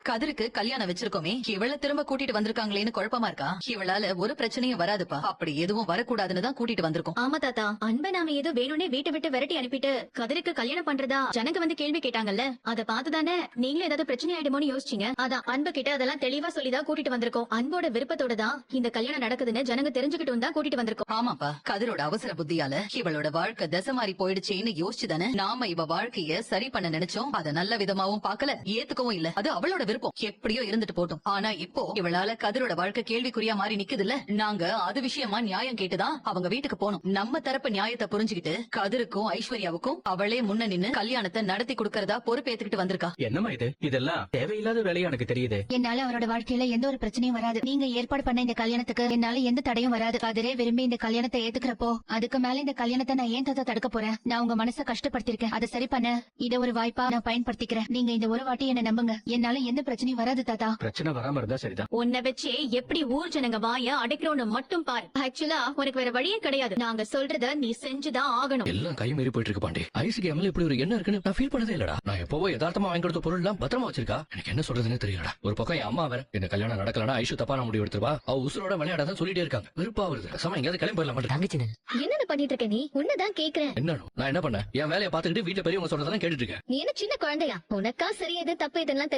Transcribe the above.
கதிருக்கு கல்யாணம் வச்சிருக்கோமே, இவள திரும்ப கூட்டிட்டு வந்திருக்காங்களேன்னு குழப்பமா இருக்கா? இவளால ஒரு பிரச்சனையும் வராதுப்பா. அப்படி எதுவும் வரக்கூடாதுன்னு தான் கூட்டிட்டு வந்திருக்கோம். ஆமா தாத்தா, அன்பை நாம ஏதோ வேணும்னே வீட்டை விட்டு விரட்டி அனுப்பிட்டு கதிருக்கு கல்யாணம் பண்றதா ஜனங்க வந்து கேள்வி கேட்டாங்கல்ல, அத பார்த்துதானே நீங்களும் ஏதாவது பிரச்சனை ஆயிடுமோன்னு யோசிச்சீங்க. அதான் அன்பு கிட்ட அதெல்லாம் தெளிவா சொல்லிதான் கூட்டிட்டு வந்திருக்கோம். அன்போட விருப்பத்தோட தான் இந்த கல்யாணம் நடக்குதுன்னு ஜனங்க தெரிஞ்சுக்கிட்டு தான் கூட்டிட்டு வந்திருக்கோம். ஆமாப்பா, கதிரோட அவசர புத்தியால இவளோட வாழ்க்கை தசை மாறி போயிடுச்சேன்னு யோசிச்சுதானே நாம இவ வாழ்க்கைய சரி பண்ண நினைச்சோம். அத நல்ல விதமாவும் பாக்கல, ஏத்துக்கவும் இல்ல. அது அவளோட விருப்பம், எப்படியோ இருந்துட்டு போட்டும். ஆனா இப்போ இவளால கதிரோட வாழ்க்கை கேள்விக்குறியா மாறி நிக்குதுல்ல. நாங்க அது விஷயமா நியாயம் கேட்டுதான் அவங்க வீட்டுக்கு போனோம். நம்ம தரப்பு நியாயத்தை புரிஞ்சுக்கிட்டு கதிருக்கும் ஐஸ்வர்யாவுக்கும் அவளே முன்ன நின்னு கல்யாணத்தை நடத்தி கொடுக்கறதா பொறுப்பேத்துக்கிட்டு வந்திருக்கா. என்னமா இது? இதெல்லாம் தேவையில்லாத வேலையா எனக்கு தெரியுது. என்னால அவரோட வாழ்க்கையில எந்த ஒரு பிரச்சனையும் வராது. நீங்க ஏற்பாடு பண்ண இந்த கல்யாணத்துக்கு என்னால எந்த தடையும் வராது. கதிரே விரும்பி இந்த கல்யாணத்தை ஏத்துக்கிறப்போ அதுக்கு மேல இந்த கல்யாணத்தை நான் ஏன் தாத்தா தடுக்க போறேன்? நான் உங்க மனசை கஷ்டப்படுத்திருக்கேன். அதை சரி பண்ண இத ஒரு வாய்ப்பா நான் பயன்படுத்திக்கிறேன். நீங்க இந்த ஒரு வாட்டி என்ன நம்புங்க, என்னால எந்த பிரச்சனையும் வராது தாத்தா. பிரச்சனை வராம இருந்தா சரிதான். உன்னை வச்சு எப்படி ஊர் ஜனங்க வாய அடைக்கிறோன்னு மட்டும் பாரு. ஆக்சுவலா உனக்கு வேற வழியே கிடையாது. நாங்க சொல்றத நீ செஞ்சுதான் ஆகணும். எல்லாம் கை மீறி போயிட்டு இருக்கு பாண்டி. ஐஸுக்கு எம்எல்ஏ இப்படி ஒரு என்ன இருக்குன்னு நான் ஃபீல் பண்ணதே இல்லடா. நான் எப்பவோ யதார்த்தமா வாங்கி கொடுத்த பொருள் எல்லாம் பத்திரமா வச்சிருக்கா. எனக்கு என்ன சொல்றதுன்னு தெரியலடா. ஒரு பக்கம் என் அம்மா வேற இந்த கல்யாணம் நடக்கலனா ஐஷு தப்பான முடிவு எடுத்துருவா, அவ உசுரோட விளையாடாதான் சொல்லிட்டே இருக்காங்க. வெறுப்பா வருது. சமயம் எங்கயாவது கிளம்பி போயிடலாம் மாட்டேன். என்னென்ன பண்ணிட்டு இருக்க நீ? உன்னதான் கேக்குறேன். என்ன நான் என்ன பண்ணேன்? என் வேலையை பாத்துக்கிட்டு வீட்டுல பெரியவங்க சொல்றதெல்லாம் கேட்டுட்டு இருக்கேன். நீ என்ன சின்ன குழந்தையா? உனக்கா சரி எது தப்பு இதெல்லாம்